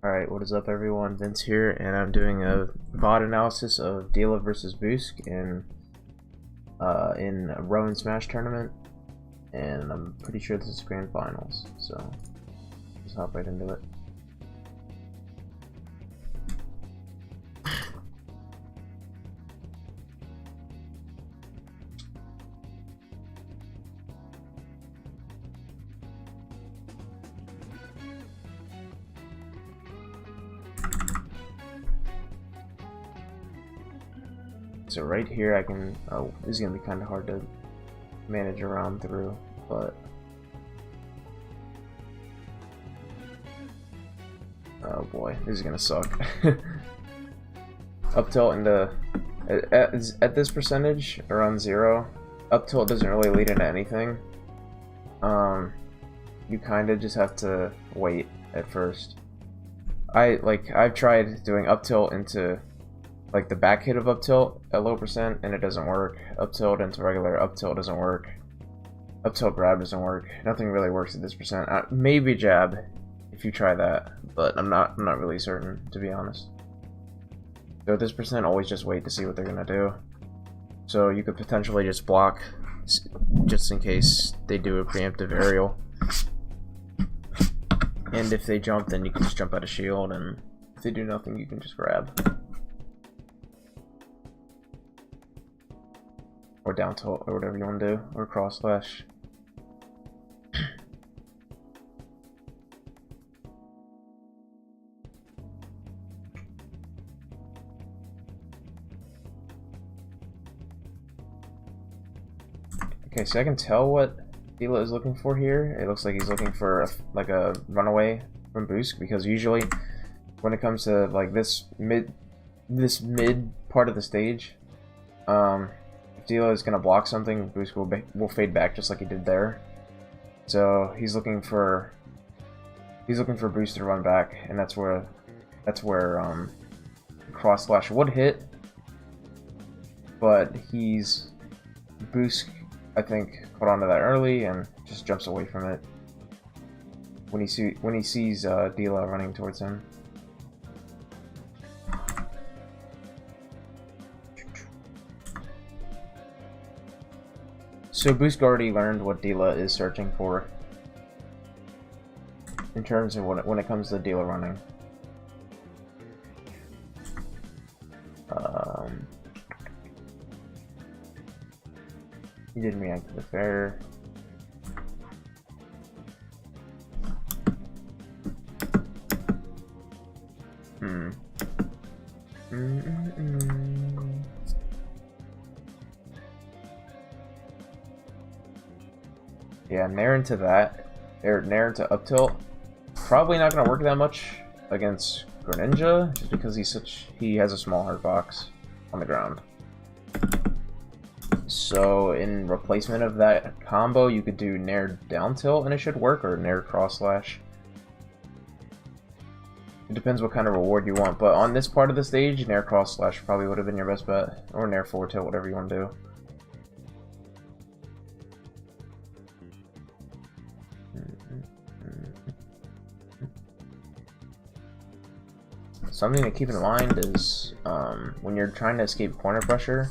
Alright, what is up everyone, Vince here, and I'm doing a VOD analysis of Dyla versus Boosk in a Row and Smash tournament, and I'm pretty sure this is Grand Finals, so let's hop right into it. So right here I can, this is going to be kind of hard to manage around through, but oh boy, this is going to suck. Up tilt into, at this percentage, around 0, up tilt doesn't really lead into anything. You kind of just have to wait at first. I've tried doing up tilt into like the back hit of up tilt at low percent and it doesn't work. Up tilt into regular up tilt doesn't work. Up tilt grab doesn't work. Nothing really works at this percent. Maybe jab if you try that, but I'm not really certain, to be honest. So at this percent, always just wait to see what they're gonna do. So you could potentially just block just in case they do a preemptive aerial. And if they jump, then you can just jump out of shield, and if they do nothing, you can just grab. Or down tilt, or whatever you want to do, or cross slash. Okay, so I can tell what Dyla is looking for here. It looks like he's looking for a runaway from Boosk, because usually when it comes to like this mid part of the stage, if Dyla is gonna block something, Boosk will fade back just like he did there. So he's looking for Boosk to run back, and that's where cross slash would hit, but Boosk, I think, caught onto that early and just jumps away from it when he sees Dyla running towards him. So Boosk already learned what Dyla is searching for in terms of when it comes to Dyla running. He didn't react to the fair. Yeah, nair into that, or nair into up tilt. Probably not gonna work that much against Greninja, just because he has a small hard box on the ground. So in replacement of that combo, you could do nair down tilt and it should work, or nair cross slash. It depends what kind of reward you want, but on this part of the stage, nair cross slash probably would have been your best bet, or nair forward tilt, whatever you want to do. Something to keep in mind is when you're trying to escape corner pressure,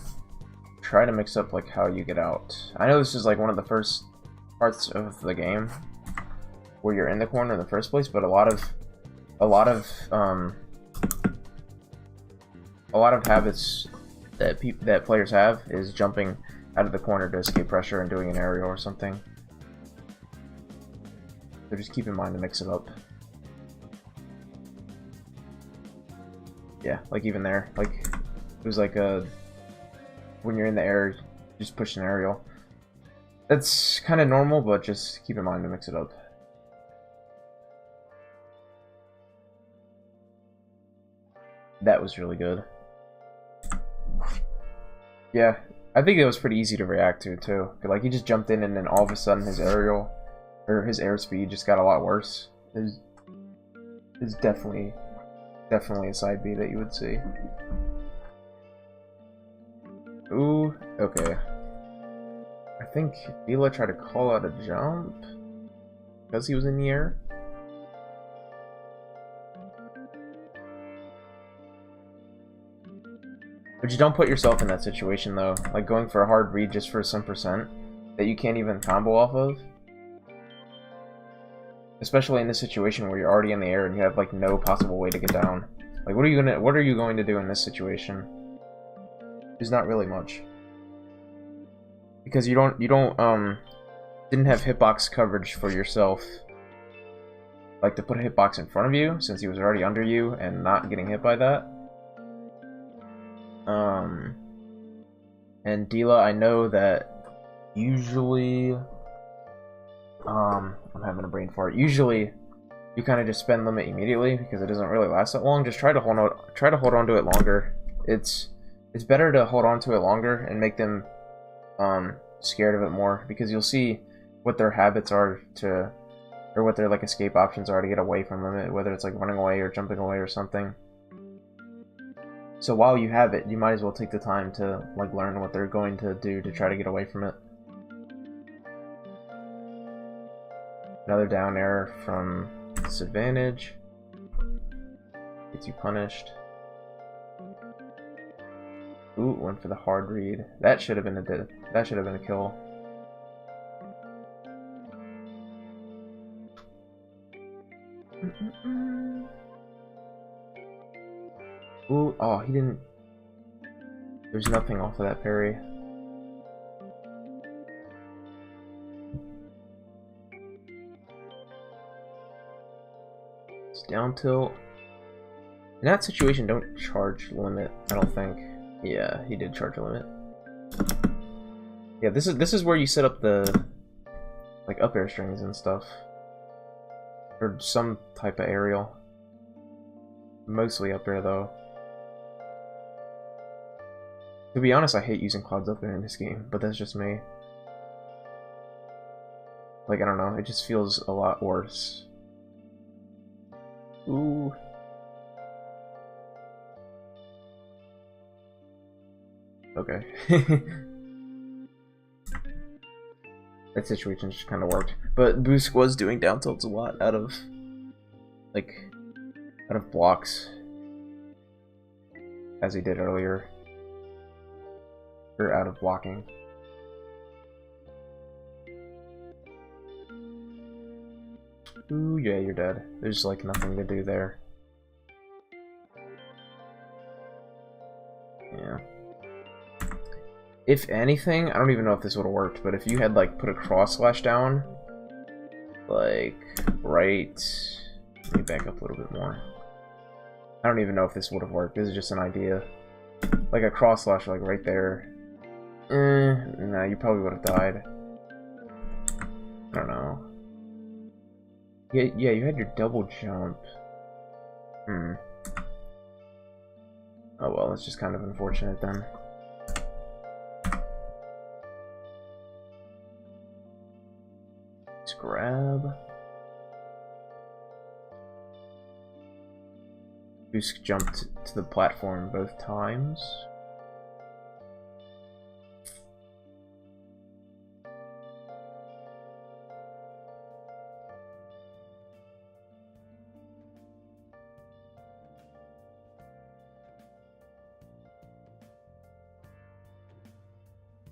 try to mix up like how you get out. I know this is like one of the first parts of the game where you're in the corner in the first place, but a lot of habits that players have is jumping out of the corner to escape pressure and doing an aerial or something. So just keep in mind to mix it up. Yeah, like even there, like it was like when you're in the air, just push an aerial. That's kind of normal, but just keep in mind to mix it up. That was really good. Yeah, I think it was pretty easy to react to too. Like he just jumped in, and then all of a sudden his aerial, or his airspeed, just got a lot worse. It's definitely a side B that you would see. Ooh, okay. I think Dyla tried to call out a jump because he was in the air. But you don't put yourself in that situation though. Like going for a hard read just for some percent that you can't even combo off of. Especially in this situation where you're already in the air and you have like no possible way to get down. Like what are you going to do in this situation? There's not really much. Because you didn't have hitbox coverage for yourself. Like to put a hitbox in front of you since he was already under you and not getting hit by that. And Dyla, I know that usually I'm having a brain fart. Usually you kind of just spend limit immediately because it doesn't really last that long. Just try to hold on to it longer. It's better to hold on to it longer and make them scared of it more, because you'll see what their habits are to, or what their like escape options are to get away from limit, whether it's like running away or jumping away or something. So while you have it, you might as well take the time to like learn what they're going to do to try to get away from it. Another down air from disadvantage. Gets you punished. Ooh, went for the hard read. That should have been a kill. Ooh, oh, he didn't. There's nothing off of that parry. It's down tilt. In that situation, don't charge limit, I don't think. Yeah, he did charge a limit. Yeah, this is where you set up the like up air strings and stuff. Or some type of aerial. Mostly up air though. To be honest, I hate using quads up air in this game, but that's just me. Like, I don't know, it just feels a lot worse. Ooh. Okay. That situation just kind of worked. But Boosk was doing down tilts a lot out of blocks. As he did earlier. Or out of blocking. Ooh, yeah, you're dead. There's like nothing to do there. Yeah. If anything, I don't even know if this would have worked, but if you had like put a cross slash down, like right, let me back up a little bit more. I don't even know if this would have worked. This is just an idea. Like a cross slash like right there. Nah, you probably would have died. I don't know. Yeah, you had your double jump. Oh well, it's just kind of unfortunate then. Let's grab. Boosk jumped to the platform both times.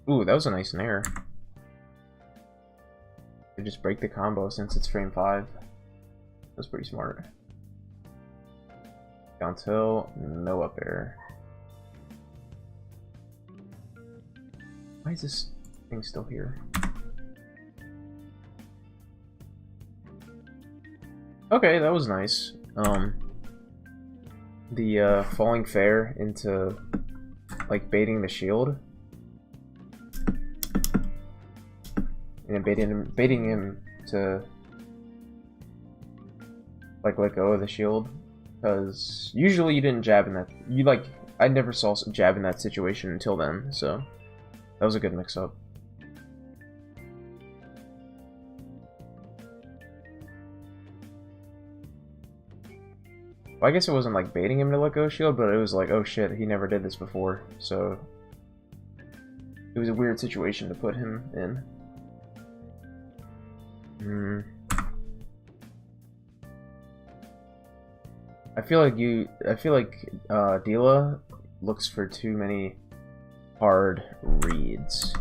Ooh, that was a nice nair. They just break the combo since it's frame 5. That's pretty smart. Down tilt, no up air. Why is this thing still here? Okay, that was nice. The falling fair into like baiting the shield. And baiting him to like let go of the shield, because usually you didn't jab in that. I never saw jab in that situation until then, so that was a good mix-up. Well, I guess it wasn't like baiting him to let go of shield, but it was like, oh shit, he never did this before, so it was a weird situation to put him in. I feel like Dyla, looks for too many hard reads.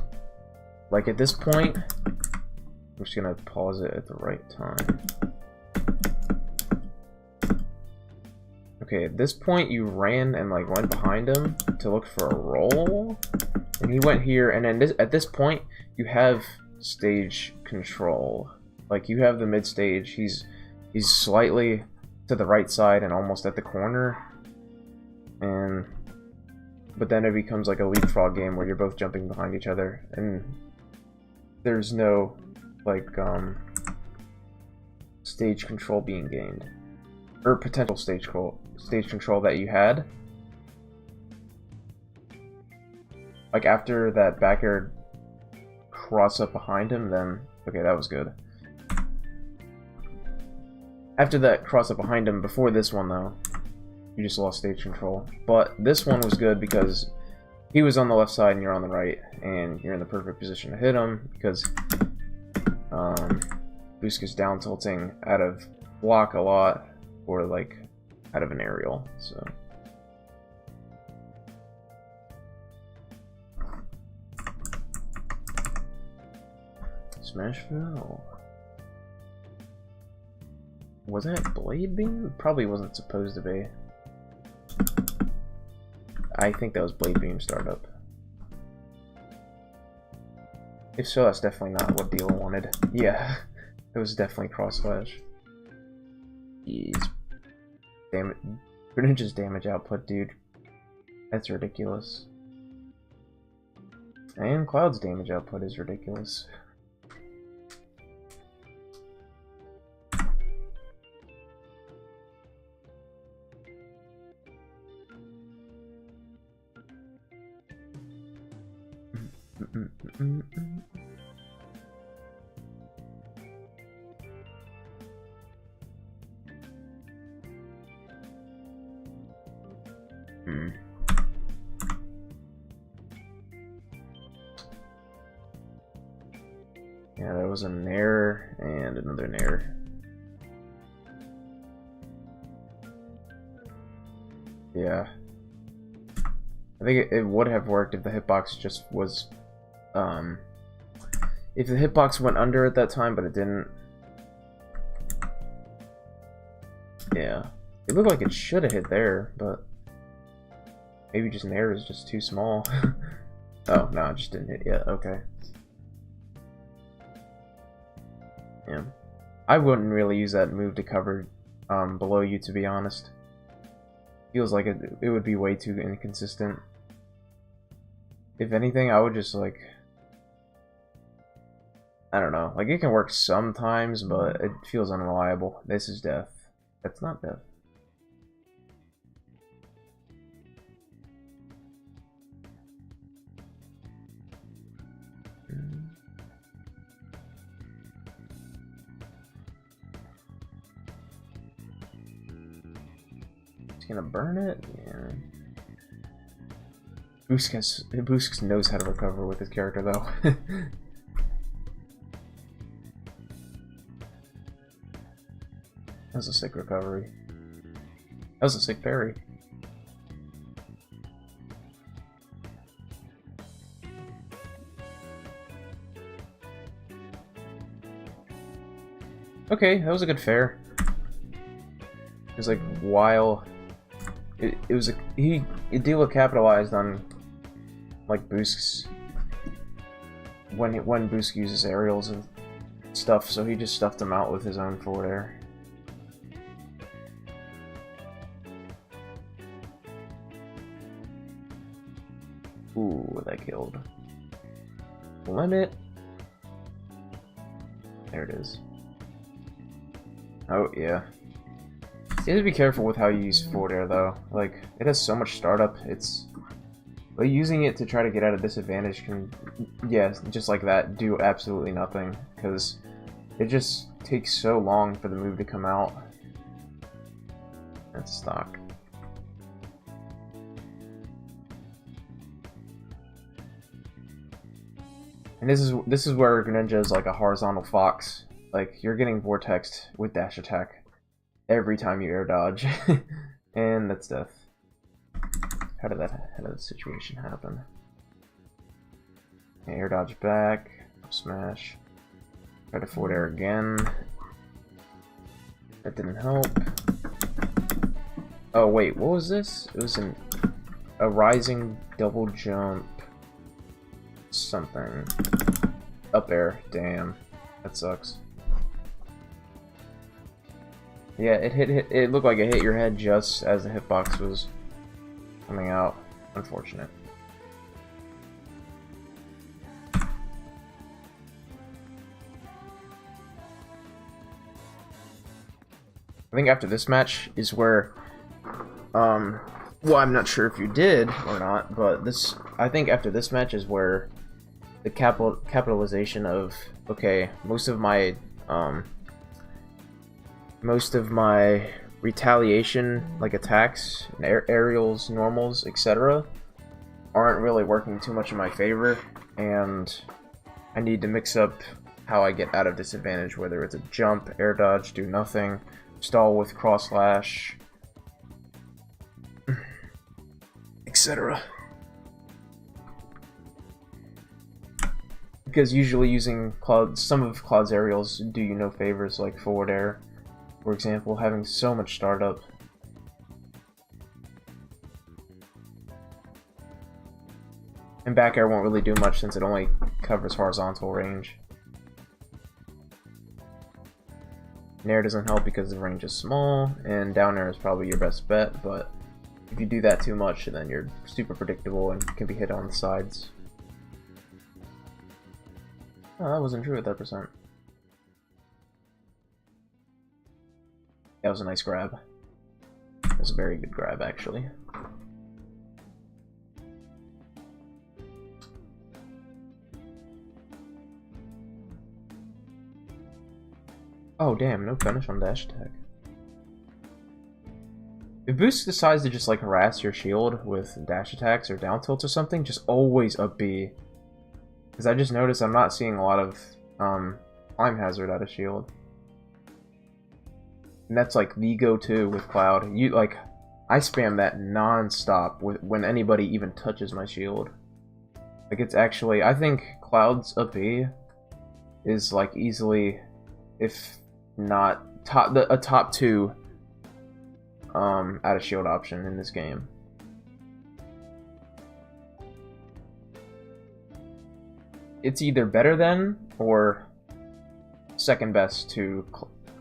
Like at this point, I'm just gonna pause it at the right time. Okay, at this point you ran and like went behind him to look for a roll, and he went here, and then at this point you have stage control. Like you have the mid stage. He's slightly to the right side and almost at the corner, but then it becomes like a leapfrog game where you're both jumping behind each other, and there's no like stage control being gained, or potential stage control that you had. Like after that back air cross up behind him, then okay, that was good. After that cross up behind him, before this one though, you just lost stage control. But this one was good because he was on the left side and you're on the right, and you're in the perfect position to hit him because Boosk is down tilting out of block a lot, or like out of an aerial, so. Smashville. Was that Blade Beam? Probably wasn't supposed to be. I think that was Blade Beam startup. If so, that's definitely not what Dyla wanted. Yeah, it was definitely cross slash. Jeez. Damn it. Greninja's damage output, dude. That's ridiculous. And Cloud's damage output is ridiculous. Yeah, that was a nair and another nair. Yeah. I think it would have worked if the hitbox just was, if the hitbox went under at that time, but it didn't. Yeah. It looked like it should have hit there, but maybe just nair is just too small. Oh, no, it just didn't hit yet. Okay. Yeah. I wouldn't really use that move to cover below you, to be honest. Feels like it would be way too inconsistent. If anything, I would just like, I don't know, like it can work sometimes, but it feels unreliable. This is death. That's not death. Gonna burn it? Yeah. Boosk knows how to recover with his character though. That was a sick recovery. That was a sick parry. Okay, that was a good fair. It was like while it was Dyla capitalized on like Boosk's when Boosk uses aerials and stuff, so he just stuffed him out with his own forward air. Ooh, that killed. Limit. There it is. Oh yeah. You have to be careful with how you use forward air though. Like, it has so much startup, but using it to try to get at a disadvantage can, yeah, just like that, do absolutely nothing. Because it just takes so long for the move to come out. That's stock. And this is where Greninja is like a horizontal fox. Like, you're getting vortexed with dash attack every time you air dodge. And that's death. How did that situation happen? Okay, air dodge back, smash. Try to forward air again. That didn't help. Oh wait, what was this? It was a rising double jump something. Up air, damn. That sucks. Yeah, it looked like it hit your head just as the hitbox was coming out. Unfortunate. I think after this match is where, well, I'm not sure if you did or not, but I think after this match is where the capitalization of, okay, most of my retaliation, like attacks, and aerials, normals, etc., aren't really working too much in my favor, and I need to mix up how I get out of disadvantage, whether it's a jump, air dodge, do nothing, stall with cross slash, etc. Because usually using some of Cloud's aerials do you no favors, like forward air, for example, having so much startup. And back air won't really do much since it only covers horizontal range. And air doesn't help because the range is small, and down air is probably your best bet, but if you do that too much, then you're super predictable and can be hit on the sides. Oh, that wasn't true at that percent. That was a nice grab. That was a very good grab, actually. Oh damn, no finish on dash attack. If Boosk decides to just like harass your shield with dash attacks or down tilts or something, just always up B. Because I just noticed I'm not seeing a lot of climb hazard out of shield. And that's like the go-to with Cloud. I spam that non-stop when anybody even touches my shield. Like it's actually, I think Cloud's up B is like easily, if not a top 2 out of shield option in this game. It's either better than or second best to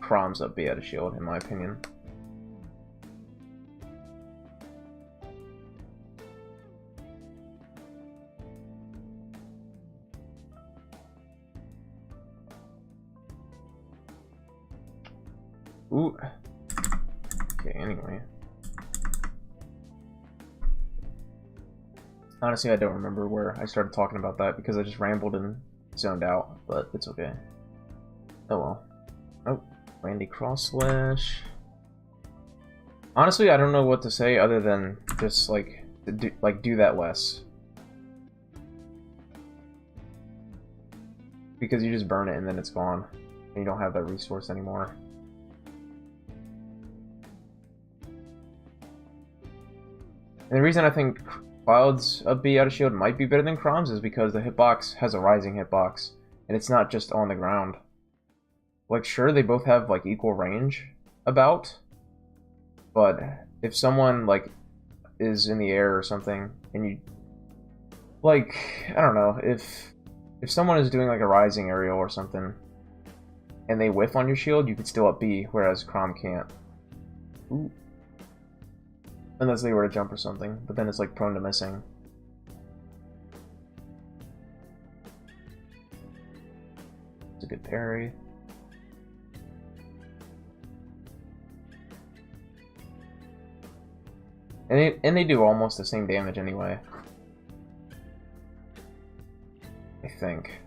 Chrom's up B out of shield, in my opinion. Ooh. Okay, anyway. Honestly, I don't remember where I started talking about that because I just rambled and zoned out, but it's okay. Oh well. Oh, Randy cross slash. Honestly, I don't know what to say other than just do that less. Because you just burn it and then it's gone. And you don't have that resource anymore. And the reason I think Cloud's up B out of shield might be better than Chrom's is because the hitbox has a rising hitbox, and it's not just on the ground. Like, sure, they both have, like, equal range, about, but if someone, like, is in the air or something, and you, like, I don't know, if someone is doing, like, a rising aerial or something, and they whiff on your shield, you could still up B, whereas Chrom can't. Ooh. Unless they were to jump or something, but then it's like prone to missing. It's a good parry. And they do almost the same damage anyway. I think.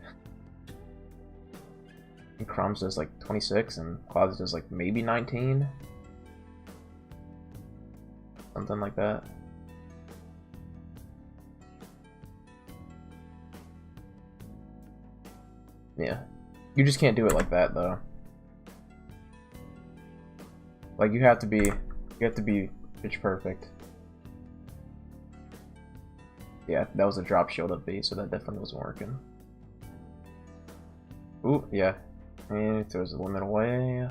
And Chrom's does like 26 and Cloud's does like maybe 19. Something like that. Yeah. You just can't do it like that though. Like you have to be pitch perfect. Yeah, that was a drop shield up B, so that definitely wasn't working. Ooh, yeah. And it throws the limit away.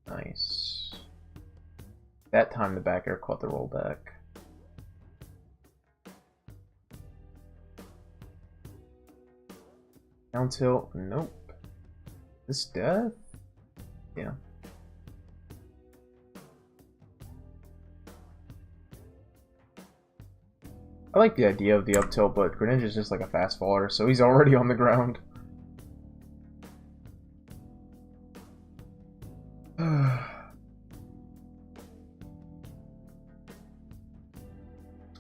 Nice. That time the back air caught the rollback. Down tilt, nope. This death? Yeah. I like the idea of the up tilt, but Greninja's just like a fast faller, so he's already on the ground.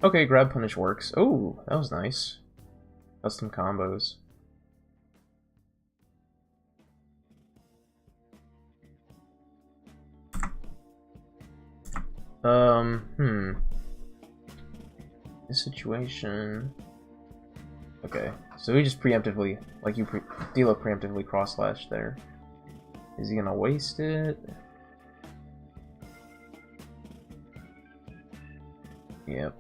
Okay, grab punish works. Oh, that was nice. Custom combos. This situation. Okay, so he just preemptively, like Dyla preemptively cross slash there. Is he gonna waste it? Yep.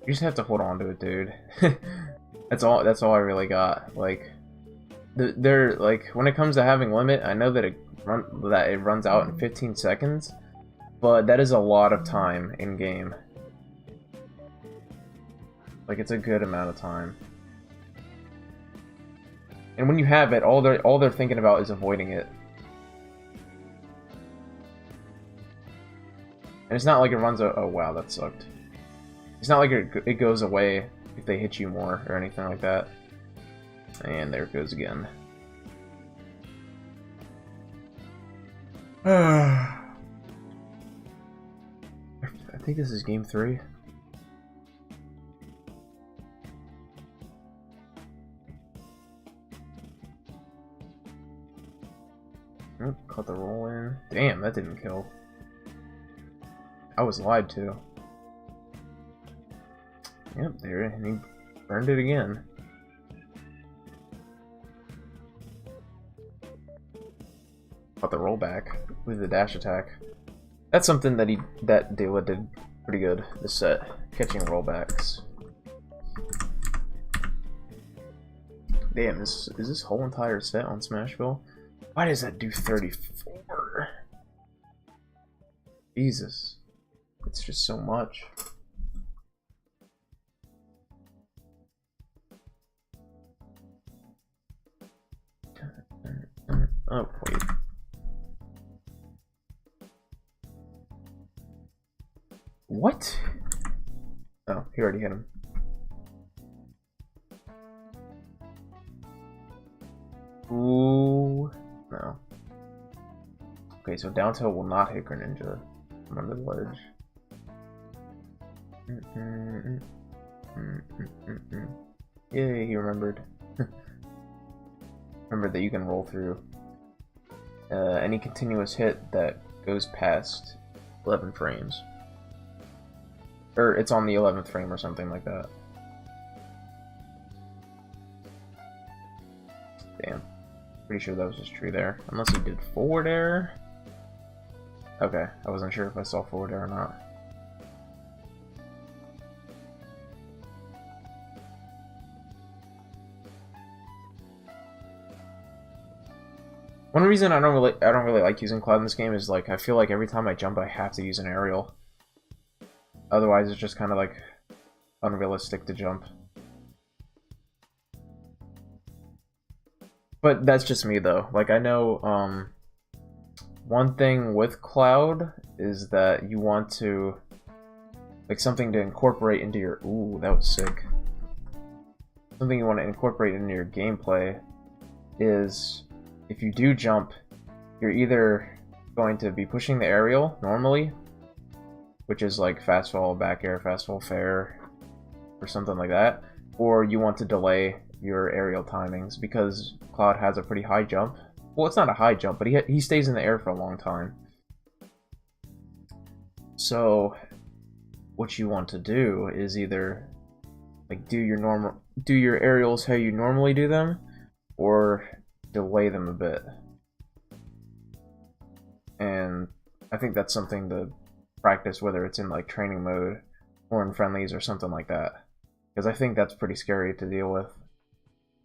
You just have to hold on to it, dude. That's all I really got. Like, they're like, when it comes to having limit, I know that it runs out in 15 seconds, but that is a lot of time in game. Like, it's a good amount of time. And when you have it, all they're thinking about is avoiding it. And it's not like it runs oh wow, that sucked. It's not like it goes away if they hit you more or anything like that. And there it goes again. I think this is game 3. Oh, caught the roll in. Damn, that didn't kill. I was lied to. Yep, there, and he burned it again. Caught the rollback with the dash attack. That's something that Dyla did pretty good this set, catching rollbacks. Damn, is this whole entire set on Smashville? Why does that do 34? Jesus. It's just so much. Oh, wait. What? Oh, he already hit him. Ooh. No. Okay, so down tilt will not hit Greninja. I'm under the ledge. Yay, he remembered. Remember that you can roll through any continuous hit that goes past 11 frames. Or it's on the 11th frame or something like that. Damn. Pretty sure that was just true there. Unless he did forward air. Okay, I wasn't sure if I saw forward air or not. One reason I don't really like using Cloud in this game is like I feel like every time I jump I have to use an aerial. Otherwise it's just kind of like unrealistic to jump. But that's just me though. Like I know one thing with Cloud is that you want to like something to incorporate into your ooh, that was sick. Something you want to incorporate into your gameplay is if you do jump, you're either going to be pushing the aerial normally, which is like fast fall, back air, fast fall, fair, or something like that, or you want to delay your aerial timings because Cloud has a pretty high jump. Well, it's not a high jump, but he stays in the air for a long time. So what you want to do is either like do your do your aerials how you normally do them, or delay them a bit. And I think that's something to practice, whether it's in like training mode or in friendlies or something like that. Because I think that's pretty scary to deal with.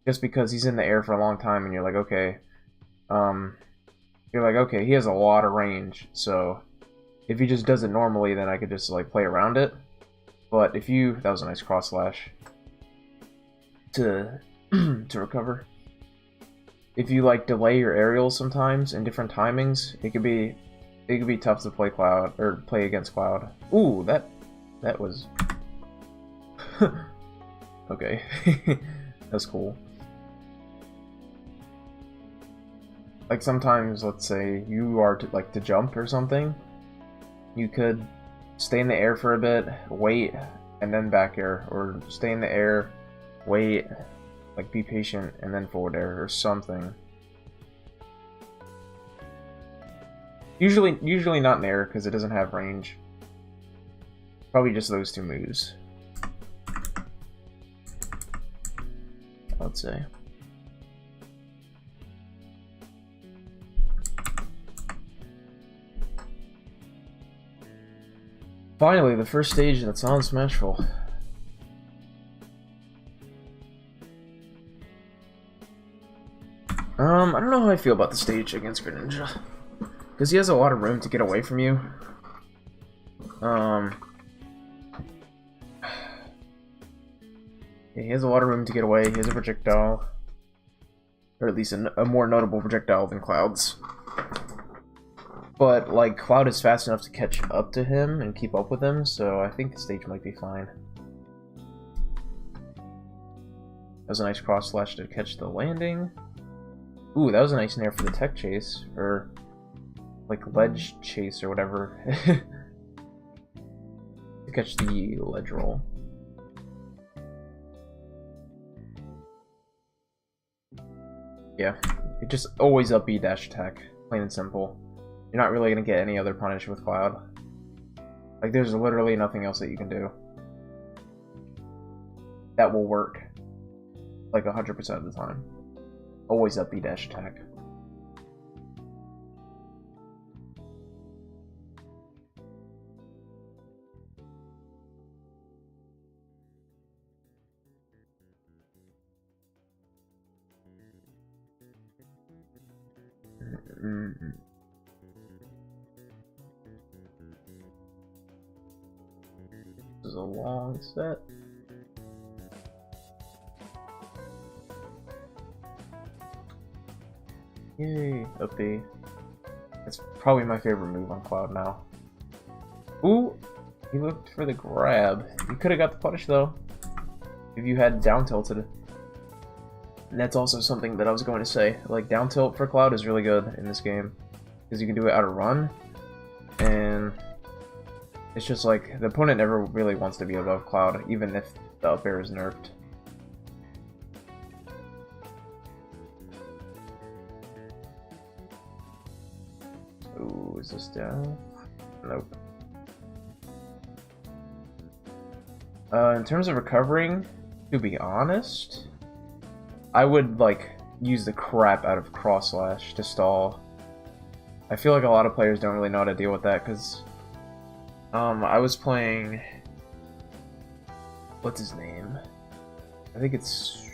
Just because he's in the air for a long time and you're like, okay, he has a lot of range, so if he just does it normally, then I could just like play around it. But if you, that was a nice cross slash to to recover. If you like delay your aerials sometimes in different timings, it could be tough to play Cloud or play against Cloud. Ooh, that was okay. That's cool. Like sometimes, let's say you are to jump or something, you could stay in the air for a bit, wait, and then back air, or stay in the air, wait, like be patient, and then forward air or something. Usually not in air because it doesn't have range. Probably just those two moves, I'd say. Finally, the first stage that's on Smashville. I don't know how I feel about the stage against Greninja. Because he has a lot of room to get away from you. Yeah, he has a lot of room to get away. He has a projectile. Or at least a more notable projectile than Cloud's. But, like, Cloud is fast enough to catch up to him and keep up with him, so I think the stage might be fine. That was a nice cross slash to catch the landing. Ooh, that was a nice nair for the tech chase, or like ledge chase or whatever. To catch the ledge roll. Yeah, it just always up B dash attack, plain and simple. You're not really gonna get any other punish with Cloud. Like, there's literally nothing else that you can do that will work like 100% of the time. Always up B dash attack. This is a long set. Yay, up B. It's probably my favorite move on Cloud now. Ooh, he looked for the grab. You could have got the punish though, if you had down tilted. And that's also something that I was going to say. Like, down tilt for Cloud is really good in this game, because you can do it out of run, and it's just like the opponent never really wants to be above Cloud, even if the up air is nerfed. Ooh, is this down? Nope. In terms of recovering, to be honest, I would like use the crap out of cross slash to stall. I feel like a lot of players don't really know how to deal with that because I was playing, what's his name? I think it's,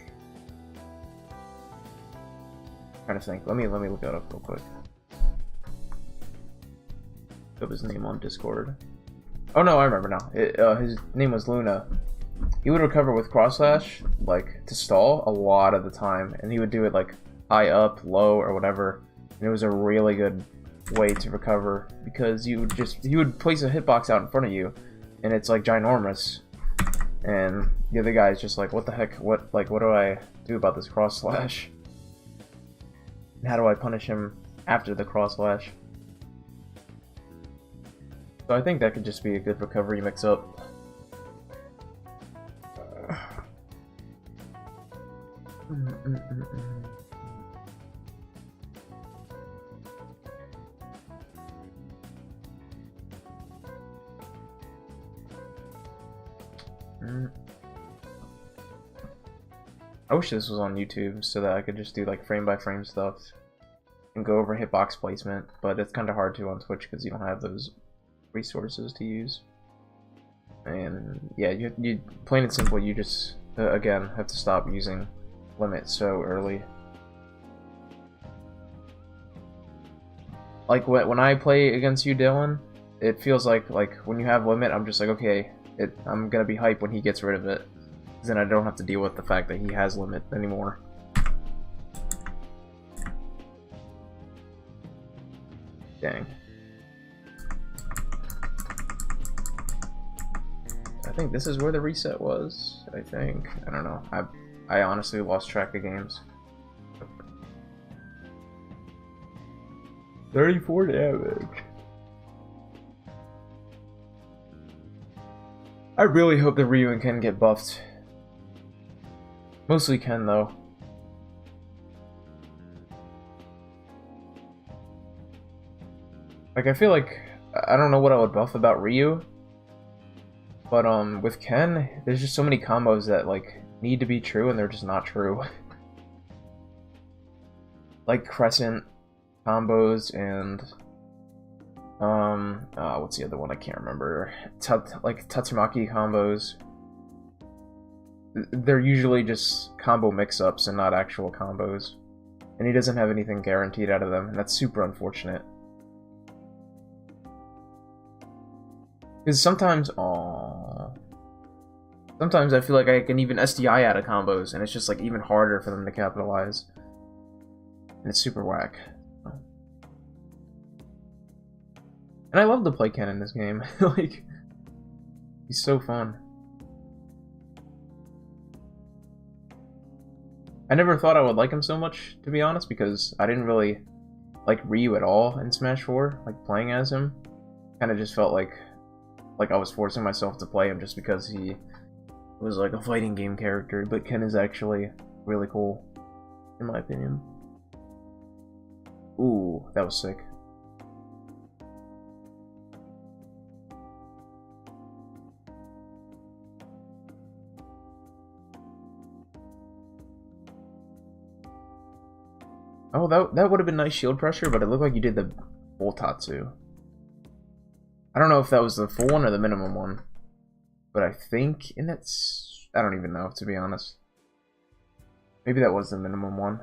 I'm trying to think. Let me look that up real quick. Look up his name on Discord. Oh no, I remember now. His name was Luna. He would recover with cross slash, like, to stall a lot of the time, and he would do it like high up, low, or whatever. And it was a really good way to recover because he would place a hitbox out in front of you, and it's like ginormous, and the other guy is just like, what the heck? What do I do about this cross slash? And how do I punish him after the cross slash? So I think that could just be a good recovery mix-up. I wish this was on YouTube so that I could just do like frame by frame stuff and go over hitbox placement, but it's kind of hard to on Twitch because you don't have those resources to use. And yeah, you plain and simple, you just again have to stop using limit so early. Like when I play against you, Dylan, it feels like when you have limit, I'm just like, okay, I'm gonna be hyped when he gets rid of it. Then I don't have to deal with the fact that he has limit anymore. Dang. I think this is where the reset was. I think. I don't know. I honestly lost track of games. 34 damage. I really hope that Ryu and Ken get buffed. Mostly Ken, though. Like, I feel like I don't know what I would buff about Ryu, but with Ken, there's just so many combos that like need to be true and they're just not true. Like crescent combos and what's the other one? I can't remember. Like Tatsumaki combos. They're usually just combo mix-ups and not actual combos. And he doesn't have anything guaranteed out of them, and that's super unfortunate. Because sometimes I feel like I can even SDI out of combos, and it's just like even harder for them to capitalize. And it's super whack. And I love to play Ken in this game. Like, he's so fun. I never thought I would like him so much, to be honest, because I didn't really like Ryu at all in Smash 4, like playing as him. Kind of just felt like I was forcing myself to play him just because he was like a fighting game character, but Ken is actually really cool, in my opinion. Ooh, that was sick. Oh, that would have been nice shield pressure, but it looked like you did the full Tatsu. I don't know if that was the full one or the minimum one, but I think, and I don't even know, to be honest. Maybe that was the minimum one,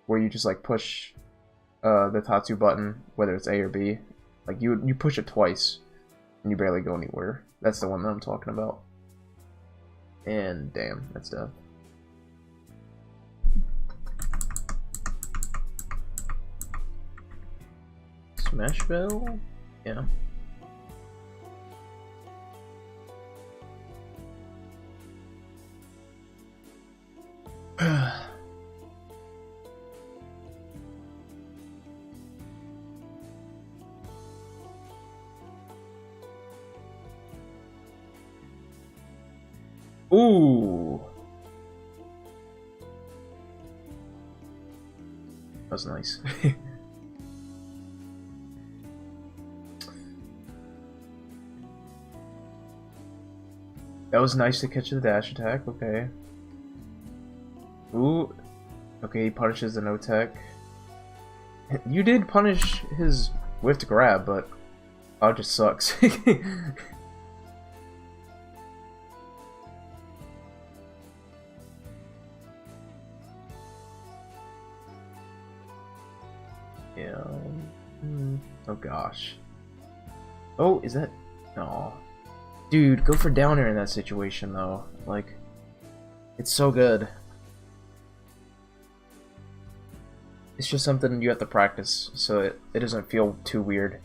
where you just like push the Tatsu button, whether it's A or B. Like you push it twice, and you barely go anywhere. That's the one that I'm talking about. And damn, that's death. Smash Bell? Yeah. Ooh. That was nice. That was nice to catch the dash attack, okay. Ooh. Okay, he punishes the no-tech. You did punish his whiffed grab, but it just sucks. Yeah. Oh gosh. Oh, is that... No. Dude, go for down air in that situation, though. Like, it's so good. It's just something you have to practice, so it doesn't feel too weird.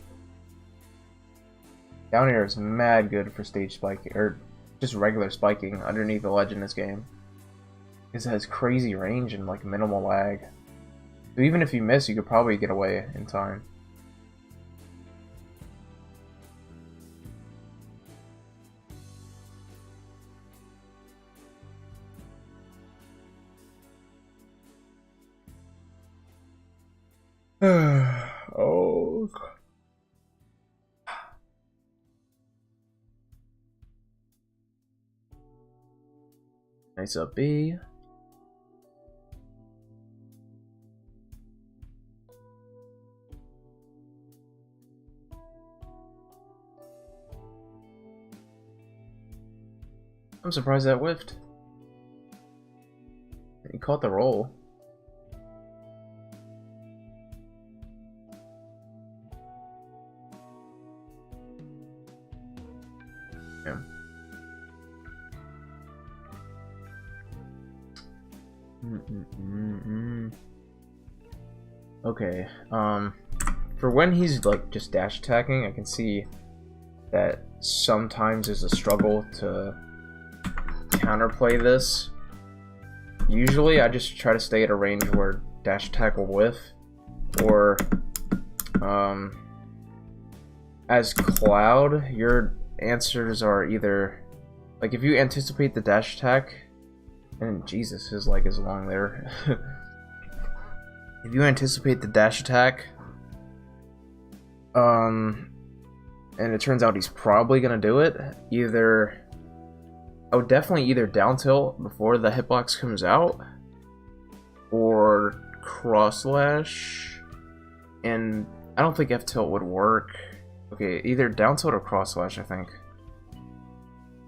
Down air is mad good for stage spiking, or just regular spiking underneath the ledge in this game. Because it has crazy range and, like, minimal lag. So even if you miss, you could probably get away in time. Oh. Nice up B. I'm surprised that whiffed. He caught the roll. Yeah. Okay, for when he's like just dash attacking, I can see that sometimes there's a struggle to counterplay this. Usually I just try to stay at a range where dash attack will whiff, or as Cloud, your answers are either, like, if you anticipate the dash attack, and Jesus, his leg is long there. If you anticipate the dash attack, and it turns out he's probably gonna do it, I would definitely either down tilt before the hitbox comes out, or cross slash, and I don't think F tilt would work. Okay, either down tilt or cross slash, I think.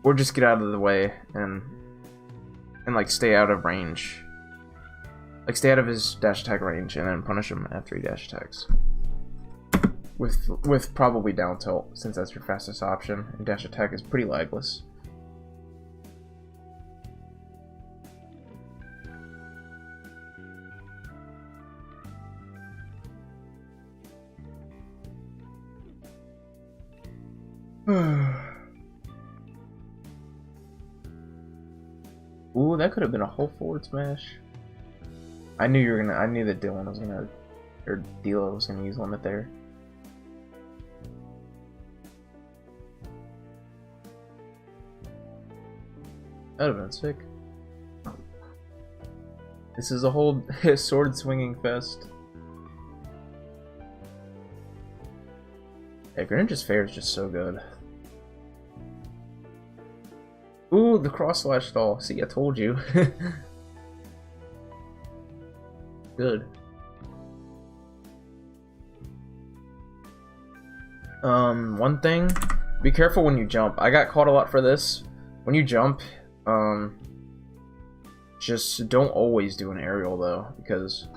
Or just get out of the way and like stay out of range. Like stay out of his dash attack range and then punish him at 3 dash attacks. With probably down tilt, since that's your fastest option, and dash attack is pretty lagless. Ooh, that could have been a whole forward smash. I knew that Dylan was gonna, or Dyla was gonna use limit there. That'd have been sick. This is a whole sword swinging fest. Yeah, Greninja's Fair is just so good. Ooh, the cross slash stall. See, I told you. Good. One thing, be careful when you jump. I got caught a lot for this. When you jump, just don't always do an aerial though, because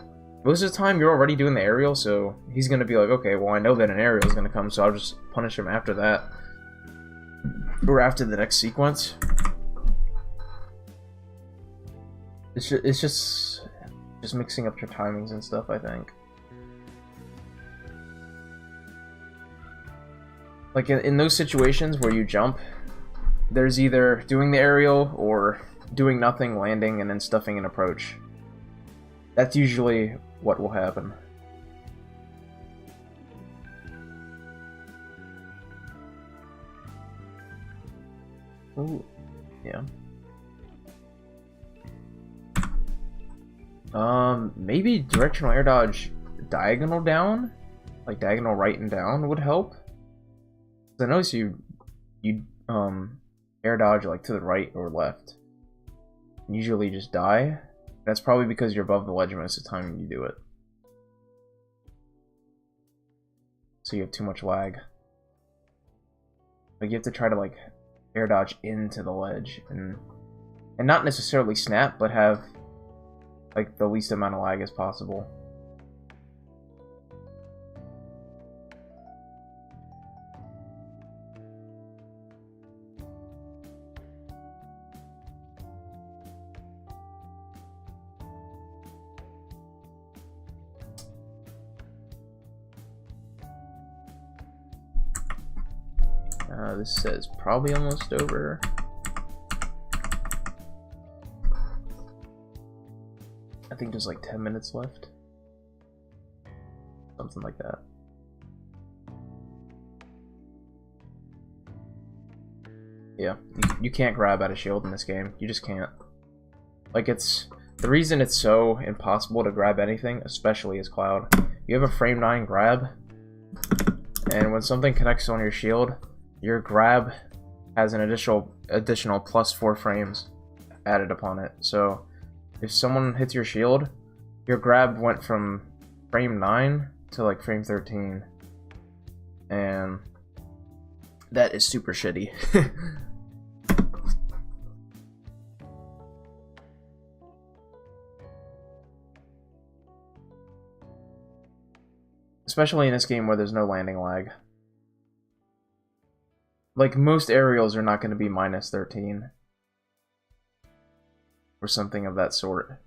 most of the time you're already doing the aerial, so he's gonna be like, okay, well I know that an aerial is gonna come, so I'll just punish him after that, or after the next sequence. It's just mixing up your timings and stuff, I think. Like in those situations where you jump, there's either doing the aerial or doing nothing, landing, and then stuffing an approach. That's usually what will happen. Ooh, yeah. Maybe directional air dodge diagonal down? Like diagonal right and down would help. I notice you air dodge like to the right or left. Usually just die. That's probably because you're above the ledge most of the time you do it. So you have too much lag. Like you have to try to like air dodge into the ledge and not necessarily snap, but have like the least amount of lag as possible. This says probably almost over. I think there's like 10 minutes left. Something like that. Yeah, you can't grab out of shield in this game. You just can't. Like, it's... The reason it's so impossible to grab anything, especially as Cloud, you have a frame 9 grab, and when something connects on your shield, your grab has an additional +4 frames added upon it. So if someone hits your shield, your grab went from frame 9 to like frame 13, and that is super shitty. especially in this game where there's no landing lag. Like, most aerials are not going to be minus 13. Or something of that sort.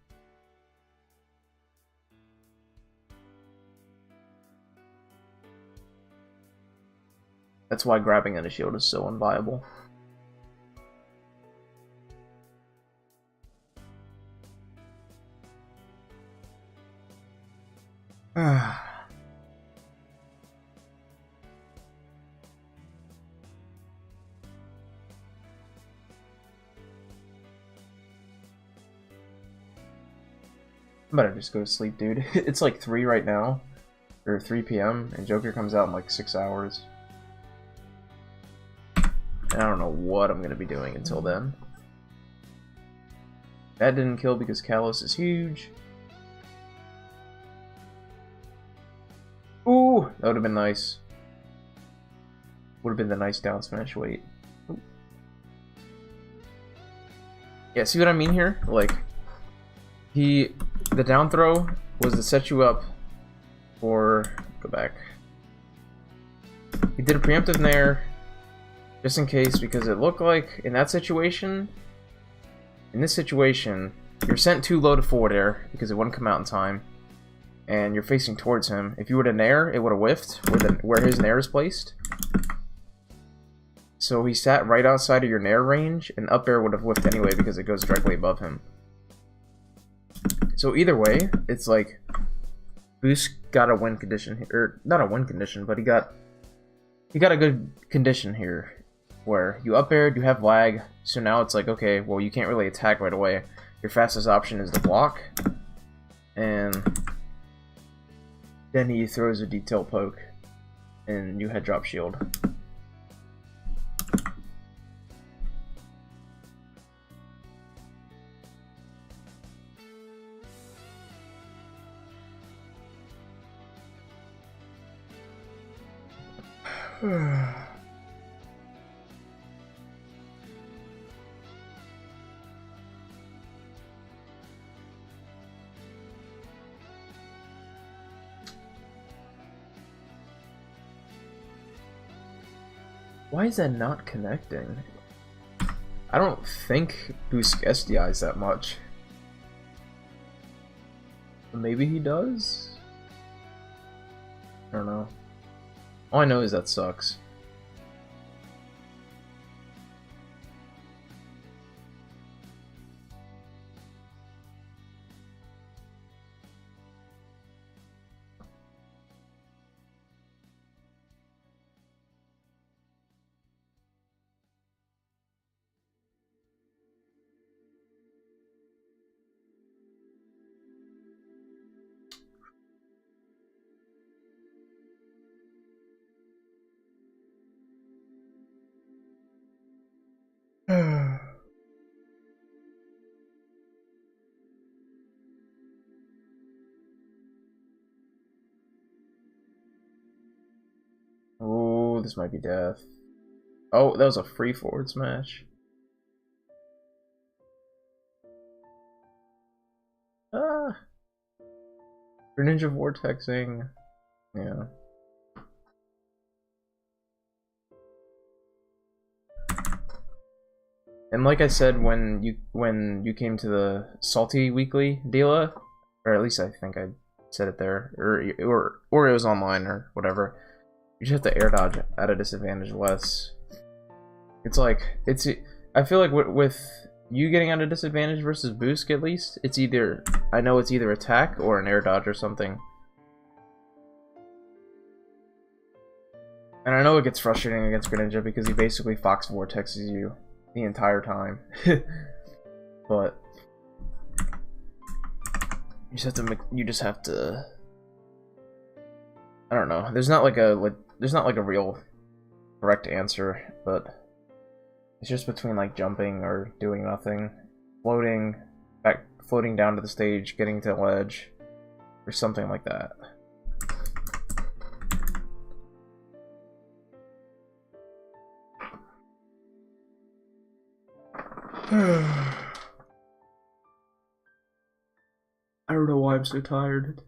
That's why grabbing at a shield is so unviable. I better just go to sleep, dude. It's like 3 right now, or 3 p.m., and Joker comes out in like 6 hours. And I don't know what I'm gonna be doing until then. That didn't kill because Kalos is huge. Ooh, that would have been nice. Would have been the nice down smash. Wait. Ooh. Yeah, see what I mean here? Like, the down throw was to set you up for... Go back. He did a preemptive nair, just in case, because it looked like, in that situation, in this situation, you're sent too low to forward air, because it wouldn't come out in time, and you're facing towards him. If you were to nair, it would have whiffed, where his nair is placed. So he sat right outside of your nair range, and up air would have whiffed anyway, because it goes directly above him. So either way, it's like Boosk got a win condition here, or not a win condition, but he got a good condition here, where you up aired, you have lag, so now it's like, okay, well, you can't really attack right away. Your fastest option is to block, and then he throws a detail poke, and you head drop shield. Why is that not connecting? I don't think Boosk SDIs that much. Maybe he does? I don't know. All I know is that sucks. Oh, this might be death. Oh, that was a free forward smash. Ah. Greninja vortexing. Yeah. And like I said, when you came to the Salty Weekly, Dyla, or at least I think I said it there, or it was online or whatever, you just have to air dodge at a disadvantage less. It's like, I feel like with you getting at a disadvantage versus Boosk, at least, it's either, I know it's either attack or an air dodge or something. And I know it gets frustrating against Greninja because he basically Fox Vortexes you the entire time. But you just have to I don't know. There's not like a real correct answer, but it's just between like jumping or doing nothing, floating down to the stage, getting to the ledge, or something like that. I don't know why I'm so tired.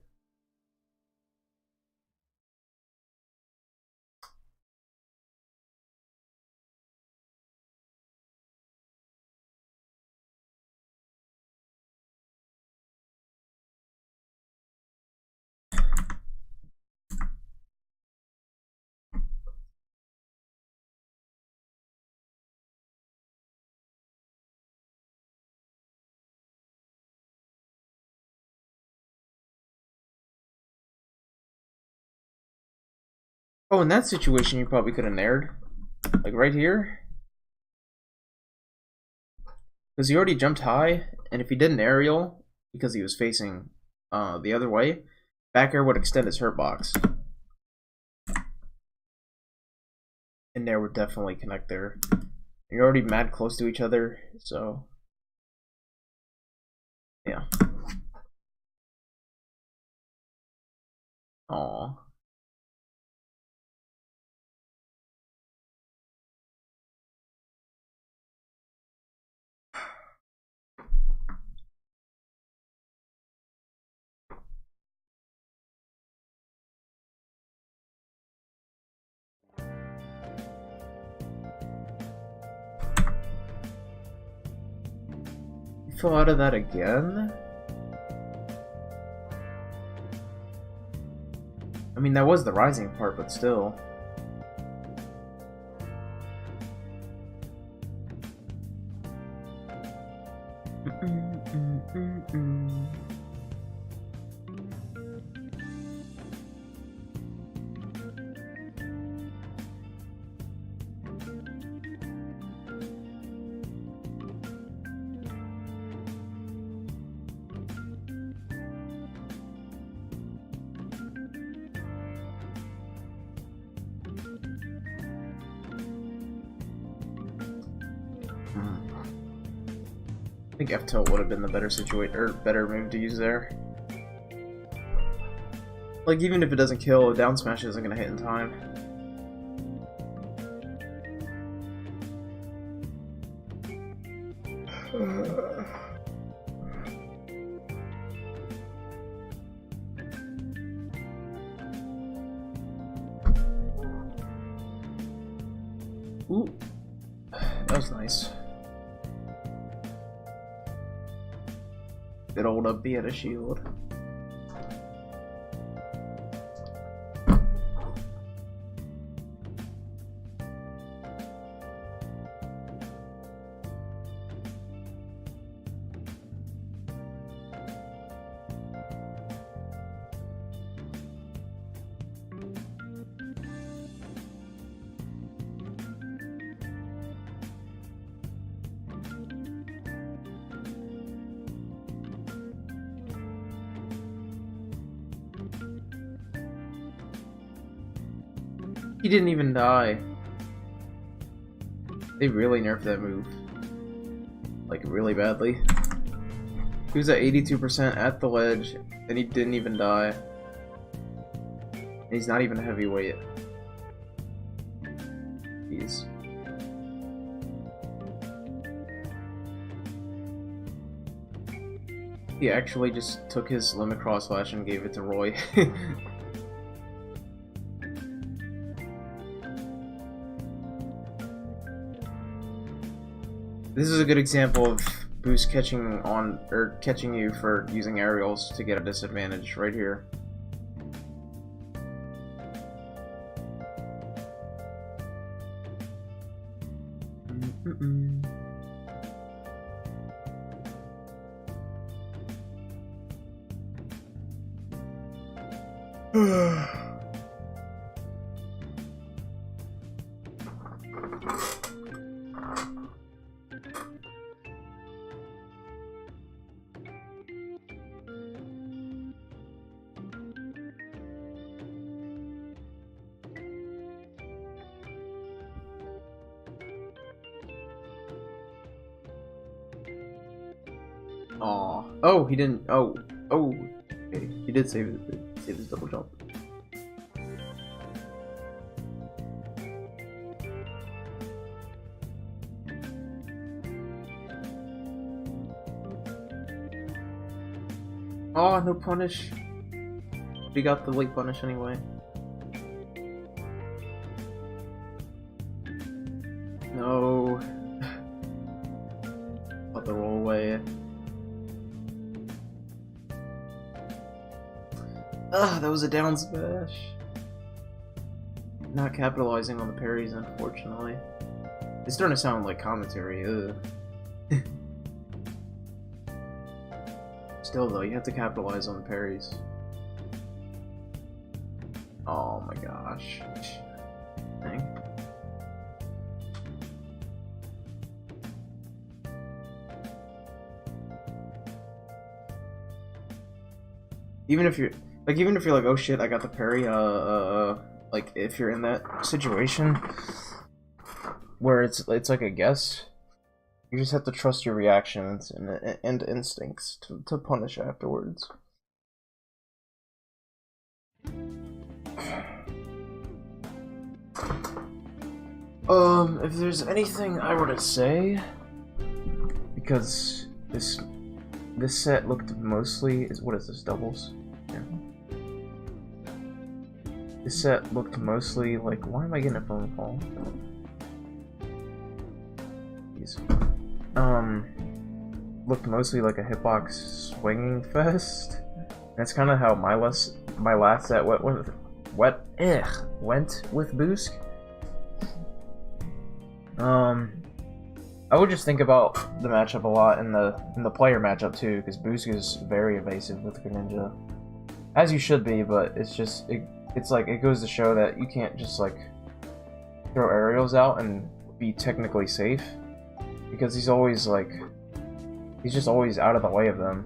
Oh, in that situation, you probably could have nared. Like right here. Because he already jumped high, and if he did an aerial, because he was facing the other way, back air would extend his hurt box. And nair would definitely connect there. You're already mad close to each other, so... yeah. Aww. You fell out of that again? I mean, that was the rising part, but still. I think F tilt would have been the better situation or better move to use there. Like even if it doesn't kill, a down smash isn't gonna hit in time. Ooh, that was nice. Good old up B at a shield. He didn't even die. They really nerfed that move. Like, really badly. He was at 82% at the ledge, and he didn't even die. And he's not even a heavyweight. Jeez. He actually just took his limit cross slash and gave it to Roy. This is a good example of Boosk catching on or catching you for using aerials to get a disadvantage right here. Aw. Oh, he didn't. Oh. Oh. Okay. He did save his double jump. Oh, no punish. We got the late punish anyway. No. Let the roll away. Ah, that was a down smash. Not capitalizing on the parries, unfortunately. It's starting to sound like commentary. Ugh. Still, though, you have to capitalize on the parries. Oh my gosh. thing. Even if you're like, oh shit, I got the parry, like if you're in that situation where it's like a guess, you just have to trust your reactions and instincts to punish afterwards. If there's anything I were to say, because this set looked mostly what is this, doubles? Yeah. This set looked mostly like, why am I getting a phone call? Jeez. Looked mostly like a hitbox swinging fest. That's kind of how my last set went with Boosk. I would just think about the matchup a lot in the player matchup too, because Boosk is very evasive with Greninja, as you should be. But it's just it's like it goes to show that you can't just like throw aerials out and be technically safe, because he's just always out of the way of them.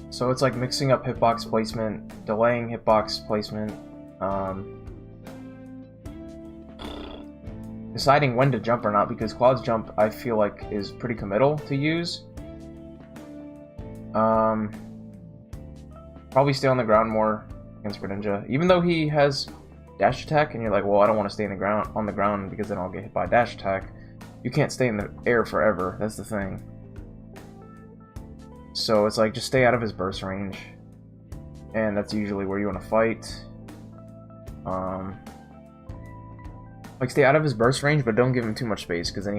So it's like mixing up hitbox placement, delaying hitbox placement, deciding when to jump or not, because Cloud's jump I feel like is pretty committal to use. Probably stay on the ground more against Greninja, even though he has dash attack, and you're like, well, I don't want to stay on the ground because then I'll get hit by dash attack. You can't stay in the air forever, that's the thing. So it's like, just stay out of his burst range, and that's usually where you want to fight. Like, stay out of his burst range, but don't give him too much space, because then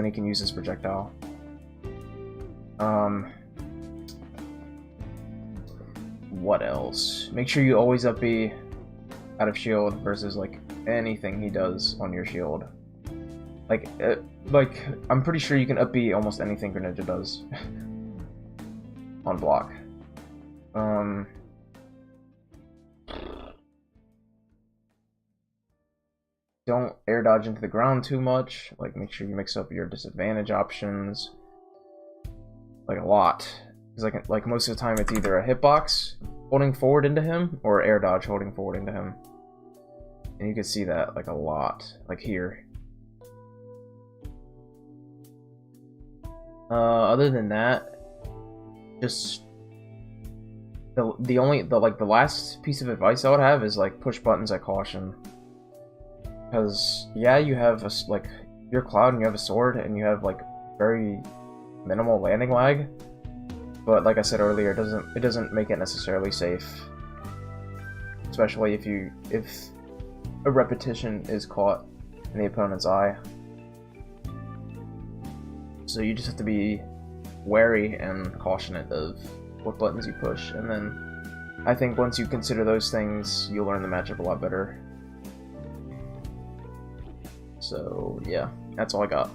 he can use his projectile. What else? Make sure you always up B out of shield versus like anything he does on your shield. Like I'm pretty sure you can up B almost anything Greninja does on block. Don't air dodge into the ground too much. Like, make sure you mix up your disadvantage options like a lot. Because like most of the time it's either a hitbox holding forward into him or air dodge holding forward into him. And you can see that like a lot, like here. Other than that, just the last piece of advice I would have is like push buttons at caution. Because yeah, you have like you're Cloud and you have a sword and you have like very minimal landing lag, but like I said earlier, it doesn't make it necessarily safe, especially if a repetition is caught in the opponent's eye. So you just have to be wary and cautionate of what buttons you push, and then I think once you consider those things, you'll learn the matchup a lot better. So yeah, that's all I got.